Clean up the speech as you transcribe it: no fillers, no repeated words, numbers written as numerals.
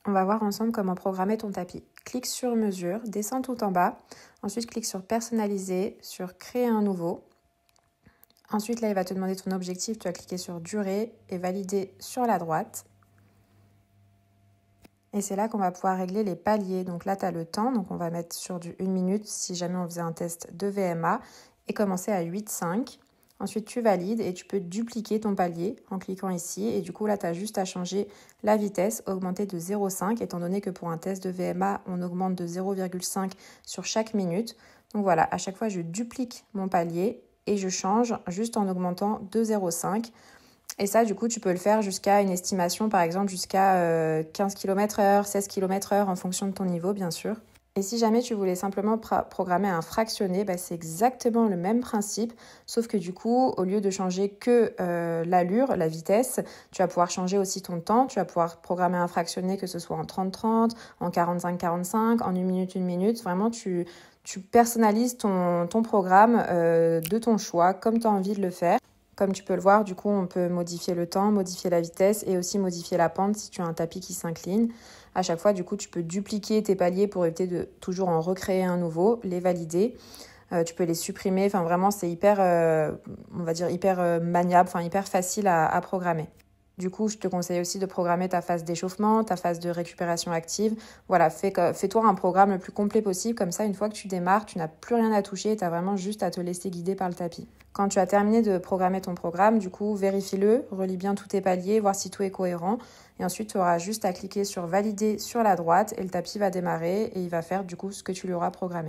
On va voir ensemble comment programmer ton tapis. Clique sur mesure, descends tout en bas. Ensuite, clique sur personnaliser, sur créer un nouveau. Ensuite, là, il va te demander ton objectif. Tu vas cliquer sur durée et valider sur la droite. Et c'est là qu'on va pouvoir régler les paliers. Donc là, tu as le temps. Donc on va mettre sur du 1 minute si jamais on faisait un test de VMA et commencer à 8,5. Ensuite, tu valides et tu peux dupliquer ton palier en cliquant ici. Et du coup, là, tu as juste à changer la vitesse, augmenter de 0,5, étant donné que pour un test de VMA, on augmente de 0,5 sur chaque minute. Donc voilà, à chaque fois, je duplique mon palier et je change juste en augmentant de 0,5. Et ça, du coup, tu peux le faire jusqu'à une estimation, par exemple, jusqu'à 15 km/h, 16 km/h, en fonction de ton niveau, bien sûr. Et si jamais tu voulais simplement programmer un fractionné, c'est exactement le même principe, sauf que du coup, au lieu de changer que l'allure, la vitesse, tu vas pouvoir changer aussi ton temps. Tu vas pouvoir programmer un fractionné, que ce soit en 30-30, en 45-45, en 1 minute, 1 minute. Vraiment, tu personnalises ton programme de ton choix, comme tu as envie de le faire. Comme tu peux le voir, du coup, on peut modifier le temps, modifier la vitesse et aussi modifier la pente si tu as un tapis qui s'incline. À chaque fois, du coup, tu peux dupliquer tes paliers pour éviter de toujours en recréer un nouveau, les valider. Tu peux les supprimer. Enfin, vraiment, c'est hyper, on va dire, hyper maniable, enfin, hyper facile à programmer. Du coup, je te conseille aussi de programmer ta phase d'échauffement, ta phase de récupération active. Voilà, fais-toi un programme le plus complet possible. Comme ça, une fois que tu démarres, tu n'as plus rien à toucher et tu as vraiment juste à te laisser guider par le tapis. Quand tu as terminé de programmer ton programme, du coup, vérifie-le, relis bien tous tes paliers, voir si tout est cohérent. Et ensuite, tu auras juste à cliquer sur valider sur la droite et le tapis va démarrer et il va faire du coup ce que tu lui auras programmé.